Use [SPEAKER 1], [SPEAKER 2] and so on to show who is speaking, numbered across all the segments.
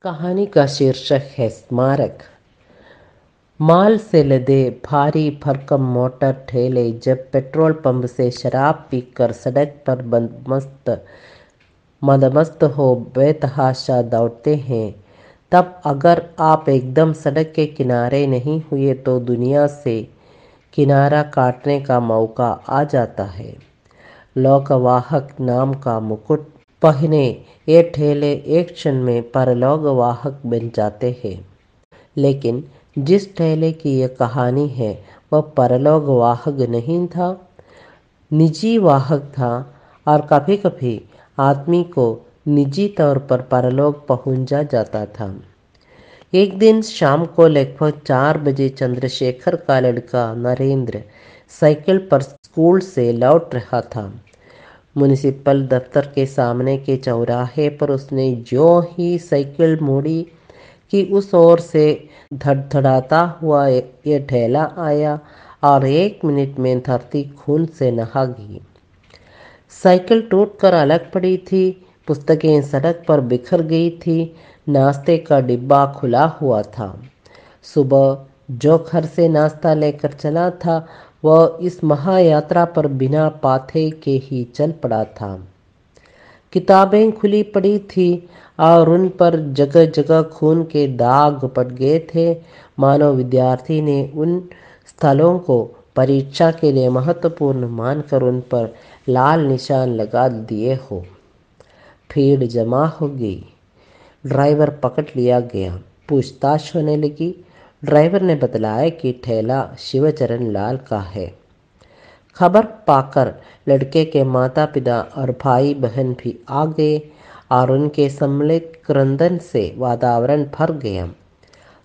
[SPEAKER 1] कहानी का शीर्षक है स्मारक। माल से लदे भारी भरकम मोटर ठेले जब पेट्रोल पंप से शराब पीकर सड़क पर मदमस्त हो बेतहाशा दौड़ते हैं, तब अगर आप एकदम सड़क के किनारे नहीं हुए तो दुनिया से किनारा काटने का मौका आ जाता है। लोकवाहक नाम का मुकुट पहने ये ठेले एक क्षण में परलोकवाहक बन जाते हैं। लेकिन जिस ठेले की यह कहानी है वह परलोक वाहक नहीं था, निजी वाहक था। और कभी कभी आदमी को निजी तौर पर परलोक पहुंचा जाता था। एक दिन शाम को लगभग 4 बजे चंद्रशेखर का लड़का नरेंद्र साइकिल पर स्कूल से लौट रहा था। म्युनिसिपल दफ्तर के सामने के चौराहे पर उसने जो ही साइकिल मोड़ी कि उस ओर से धड़धड़ाता हुआ ये ठेला आया और 1 मिनट में धरती खून से नहा गई। साइकिल टूटकर अलग पड़ी थी, पुस्तकें सड़क पर बिखर गई थी, नाश्ते का डिब्बा खुला हुआ था। सुबह जो घर से नाश्ता लेकर चला था वह इस महायात्रा पर बिना पाथे के ही चल पड़ा था। किताबें खुली पड़ी थी और उन पर जगह जगह खून के दाग पड़ गए थे, मानो विद्यार्थी ने उन स्थलों को परीक्षा के लिए महत्वपूर्ण मानकर उन पर लाल निशान लगा दिए हो। भीड़ जमा हो गई। ड्राइवर पकड़ लिया गया। पूछताछ होने लगी। ड्राइवर ने बतलाया कि ठेला शिवचरण लाल का है। खबर पाकर लड़के के माता पिता और भाई बहन भी आ गए और उनके सम्मिलित क्रंदन से वातावरण भर गया।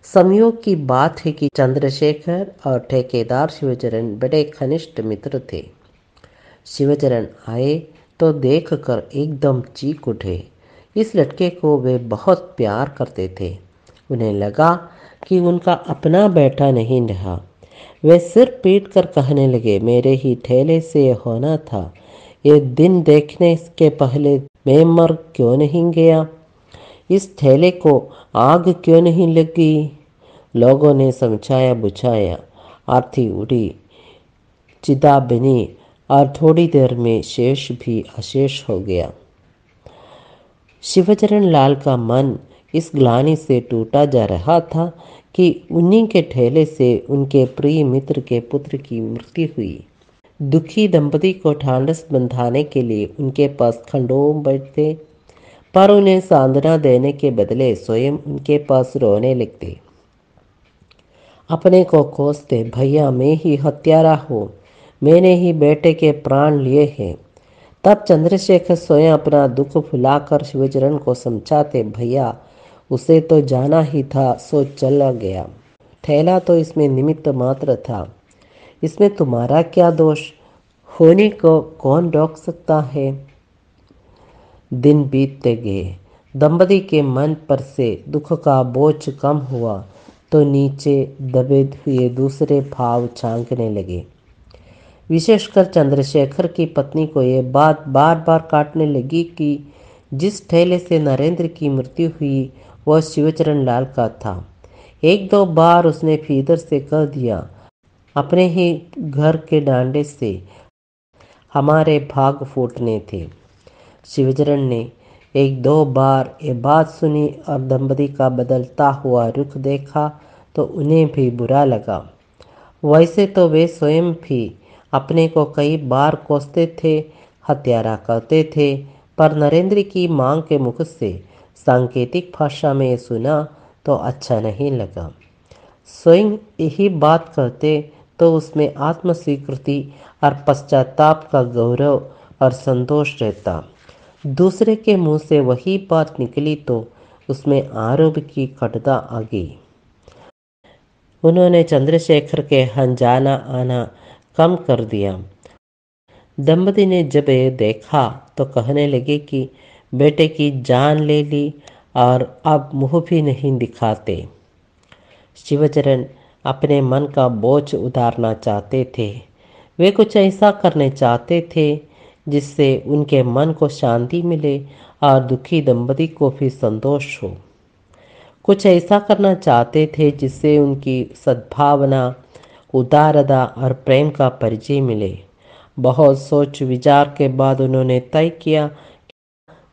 [SPEAKER 1] संयोग की बात है कि चंद्रशेखर और ठेकेदार शिवचरण बड़े घनिष्ठ मित्र थे। शिवचरण आए तो देखकर एकदम चीख उठे। इस लड़के को वे बहुत प्यार करते थे। उन्हें लगा कि उनका अपना बेटा नहीं रहा। वे सिर पीट कर कहने लगे, मेरे ही ठेले से होना था। ये दिन देखने के पहले मैं मर क्यों नहीं गया? इस ठेले को आग क्यों नहीं लगी? लोगों ने समझाया बुझाया, आरती उड़ी, चिता बनी और थोड़ी देर में शेष भी अशेष हो गया। शिवचरण लाल का मन इस ग्लानि से टूटा जा रहा था कि उन्हीं के ठेले से उनके प्रिय मित्र के पुत्र की मृत्यु हुई। दुखी दंपति को ढांढस बंधाने के लिए उनके पास खंडों थे, पर उन्हें सांत्वना देने के बदले स्वयं उनके पास रोने लगते। अपने को कोसते, भैया मैं ही हत्यारा हूँ, मैंने ही बेटे के प्राण लिए हैं। तब चंद्रशेखर स्वयं अपना दुख भुलाकर शिवचरण को समझाते, भैया उसे तो जाना ही था सो चला गया। ठेला तो इसमें निमित्त मात्र था, इसमें तुम्हारा क्या दोष? होने को कौन रोक सकता है? दिन बीतते गए। दंपति के मन पर से दुख का बोझ कम हुआ तो नीचे दबे हुए दूसरे भाव झांकने लगे। विशेषकर चंद्रशेखर की पत्नी को यह बात बार बार काटने लगी कि जिस ठेले से नरेंद्र की मृत्यु हुई वह शिवचरण लाल का था। एक दो बार उसने भीतर से कह दिया, अपने ही घर के डांडे से हमारे भाग फूटने थे। शिवचरण ने एक दो बार ये बात सुनी और दंपति का बदलता हुआ रुख देखा तो उन्हें भी बुरा लगा। वैसे तो वे स्वयं भी अपने को कई बार कोसते थे, हत्यारा कहते थे, पर नरेंद्र की मांग के मुख से सांकेतिक भाषा में सुना तो अच्छा नहीं लगा। स्वयं यही बात कहते तो उसमें आत्मस्वीकृति और पश्चाताप का गौरव और संतोष रहता। दूसरे के मुंह से वही बात निकली तो उसमें आरोप की कटुता आ गई। उन्होंने चंद्रशेखर के हंजाना आना कम कर दिया। दंपति ने जब ये देखा तो कहने लगे कि बेटे की जान ले ली और अब मुंह भी नहीं दिखाते। शिवचरण अपने मन का बोझ उतारना चाहते थे। वे कुछ ऐसा करने चाहते थे जिससे उनके मन को शांति मिले और दुखी दंपति को भी संतोष हो। कुछ ऐसा करना चाहते थे जिससे उनकी सद्भावना, उदारता और प्रेम का परिचय मिले। बहुत सोच विचार के बाद उन्होंने तय किया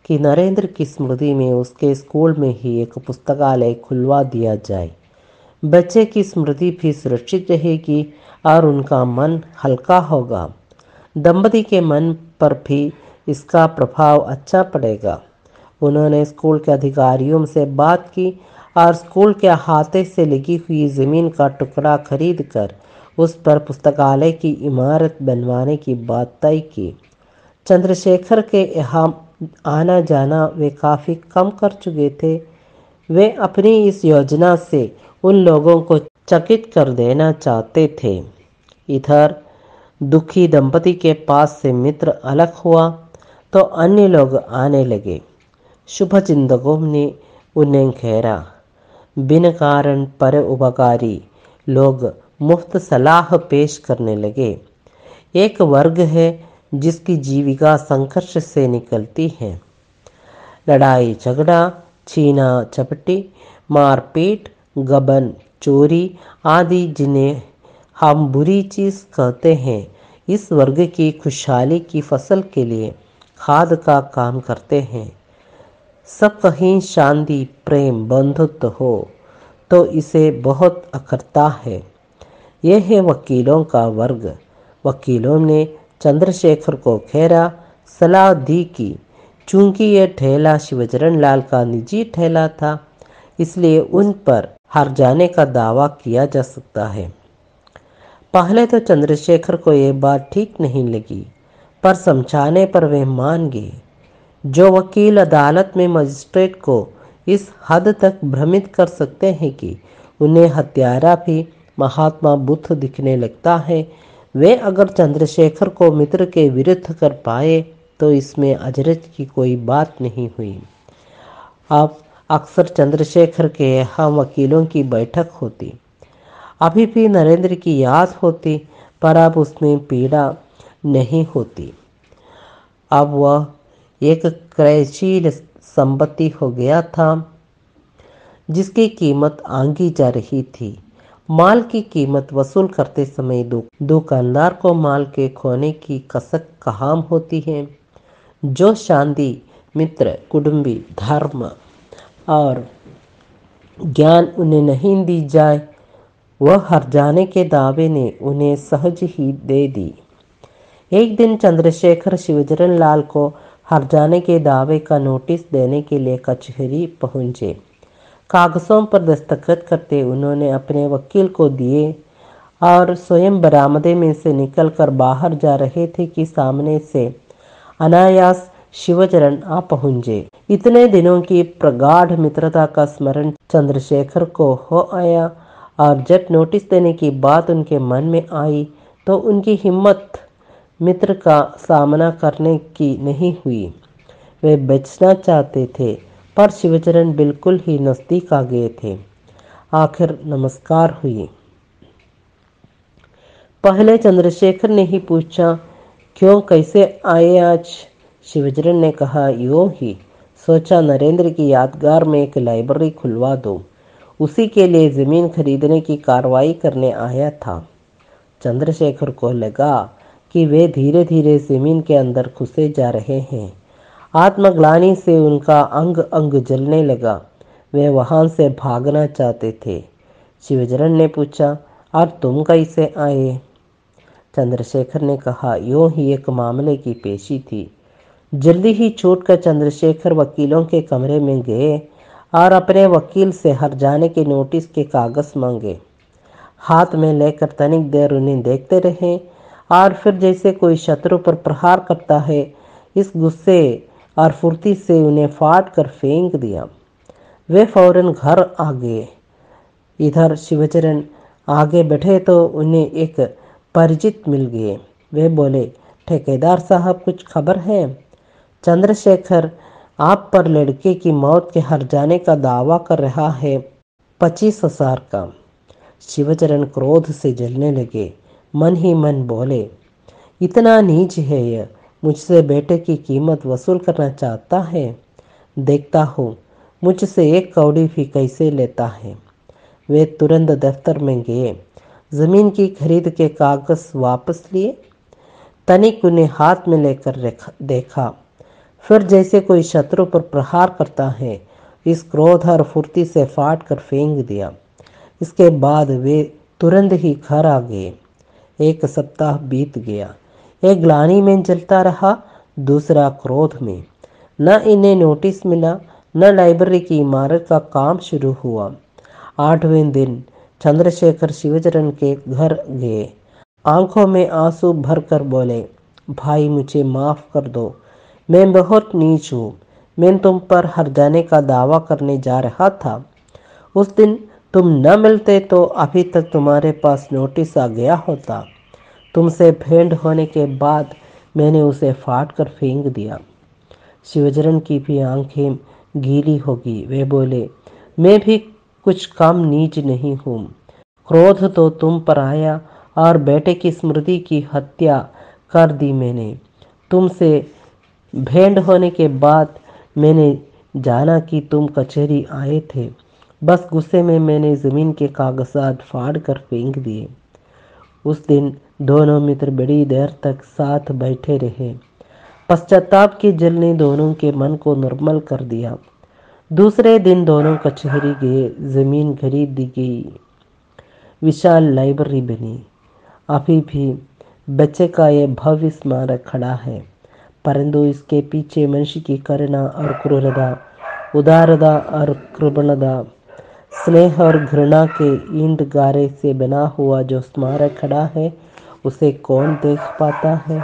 [SPEAKER 1] कि नरेंद्र की स्मृति में उसके स्कूल में ही एक पुस्तकालय खुलवा दिया जाए। बच्चे की स्मृति भी सुरक्षित रहेगी और उनका मन हल्का होगा। दंपति के मन पर भी इसका प्रभाव अच्छा पड़ेगा। उन्होंने स्कूल के अधिकारियों से बात की और स्कूल के अहाते से लगी हुई जमीन का टुकड़ा खरीदकर उस पर पुस्तकालय की इमारत बनवाने की बात तय की। चंद्रशेखर के यहाँ आना जाना वे काफ़ी कम कर चुके थे। वे अपनी इस योजना से उन लोगों को चकित कर देना चाहते थे। इधर दुखी दंपति के पास से मित्र अलग हुआ तो अन्य लोग आने लगे। शुभचिंतकों ने उन्हें घेरा। बिन कारण परोपकारी लोग मुफ्त सलाह पेश करने लगे। एक वर्ग है जिसकी जीविका संघर्ष से निकलती है। लड़ाई झगड़ा, छीना झपटी, मारपीट, गबन, चोरी आदि जिन्हें हम बुरी चीज़ कहते हैं, इस वर्ग की खुशहाली की फसल के लिए खाद का काम करते हैं। सब कहीं शांति, प्रेम, बंधुत्व हो तो इसे बहुत अखरता है। यह है वकीलों का वर्ग। वकीलों ने चंद्रशेखर को घेरा, सलाह दी कि चूंकि यह ठेला शिवचरण लाल का निजी ठेला था, इसलिए उन पर हार जाने का दावा किया जा सकता है। पहले तो चंद्रशेखर को यह बात ठीक नहीं लगी, पर समझाने पर वे मान गए। जो वकील अदालत में मजिस्ट्रेट को इस हद तक भ्रमित कर सकते हैं कि उन्हें हत्यारा भी महात्मा बुद्ध दिखने लगता है, वे अगर चंद्रशेखर को मित्र के विरुद्ध कर पाए तो इसमें अजरज की कोई बात नहीं हुई। अब अक्सर चंद्रशेखर के यहाँ वकीलों की बैठक होती। अभी भी नरेंद्र की याद होती, पर अब उसमें पीड़ा नहीं होती। अब वह एक क्रयशील संपत्ति हो गया था जिसकी कीमत आंकी जा रही थी। माल की कीमत वसूल करते समय दुकानदार को माल के खोने की कसक कहाँ होती है। जो शांति, मित्र, कुटुंबी, धर्म और ज्ञान उन्हें नहीं दी जाए, वह हर जाने के दावे ने उन्हें सहज ही दे दी। एक दिन चंद्रशेखर शिवचरण लाल को हर जाने के दावे का नोटिस देने के लिए कचहरी पहुंचे। कागजों पर दस्तखत करते उन्होंने अपने वकील को दिए और स्वयं बरामदे में से निकलकर बाहर जा रहे थे कि सामने से अनायास शिवचरण आ पहुंचे। इतने दिनों की प्रगाढ़ मित्रता का स्मरण चंद्रशेखर को हो आया और जब नोटिस देने की बात उनके मन में आई तो उनकी हिम्मत मित्र का सामना करने की नहीं हुई। वे बचना चाहते थे, पर शिवचरण बिल्कुल ही नजदीक आ गए थे। आखिर नमस्कार हुई। पहले चंद्रशेखर ने ही पूछा, क्यों, कैसे आए आज? शिवचरण ने कहा, यूं ही सोचा नरेंद्र की यादगार में एक लाइब्रेरी खुलवा दो, उसी के लिए जमीन खरीदने की कार्रवाई करने आया था। चंद्रशेखर को लगा कि वे धीरे धीरे जमीन के अंदर घुसे जा रहे हैं। आत्मग्लानि से उनका अंग अंग जलने लगा। वे वहां से भागना चाहते थे। शिवचरण ने पूछा, और तुम कैसे आए? चंद्रशेखर ने कहा, यूं ही एक मामले की पेशी थी। जल्दी ही छूटकर चंद्रशेखर वकीलों के कमरे में गए और अपने वकील से हर जाने के नोटिस के कागज मांगे। हाथ में लेकर तनिक देर उन्हें देखते रहे और फिर जैसे कोई शत्रु पर प्रहार करता है, इस गुस्से और फुर्ती से उन्हें फाड़ कर फेंक दिया। वे फौरन घर आ गए। इधर शिवचरण आगे बैठे तो उन्हें एक परिचित मिल गए। वे बोले, ठेकेदार साहब, कुछ खबर है? चंद्रशेखर आप पर लड़के की मौत के हर जाने का दावा कर रहा है, 25,000 का। शिवचरण क्रोध से जलने लगे। मन ही मन बोले, इतना नीच है यह, मुझसे बेटे की कीमत वसूल करना चाहता है। देखता हूँ मुझसे एक कौड़ी भी कैसे लेता है। वे तुरंत दफ्तर में गए, जमीन की खरीद के कागज वापस लिए, तनिक उन्हें हाथ में लेकर देखा, फिर जैसे कोई शत्रु पर प्रहार करता है इस क्रोध और फुर्ती से फाड़ कर फेंक दिया। इसके बाद वे तुरंत ही घर आ गए। एक सप्ताह बीत गया। एक ग्लानि में जलता रहा, दूसरा क्रोध में। न इन्हें नोटिस मिला, न लाइब्रेरी की इमारत का काम शुरू हुआ। 8वें दिन चंद्रशेखर शिवचरण के घर गए। आंखों में आंसू भरकर बोले, भाई मुझे माफ कर दो, मैं बहुत नीच हूँ। मैं तुम पर हर जाने का दावा करने जा रहा था। उस दिन तुम न मिलते तो अभी तक तुम्हारे पास नोटिस आ गया होता। तुमसे भेंट होने के बाद मैंने उसे फाड़ कर फेंक दिया। शिवचरण की भी आंखें गीली होगी। वे बोले, मैं भी कुछ कम नीच नहीं हूँ। क्रोध तो तुम पर आया और बेटे की स्मृति की हत्या कर दी मैंने। तुमसे भेंट होने के बाद मैंने जाना कि तुम कचहरी आए थे। बस गुस्से में मैंने ज़मीन के कागजात फाड़ कर फेंक दिए। उस दिन दोनों मित्र बड़ी देर तक साथ बैठे रहे। पश्चाताप की जल ने दोनों के मन को निर्मल कर दिया। दूसरे दिन दोनों कचहरी गए। जमीन खरीद दी गई। विशाल लाइब्रेरी बनी। अभी भी बच्चे का यह भव्य स्मारक खड़ा है, परंतु इसके पीछे मनुष्य की करुणा और क्रूरता, उदारता और कृपणता, स्नेह और घृणा के ईंट गारे से बना हुआ जो स्मारक खड़ा है, उसे कौन देख पाता है।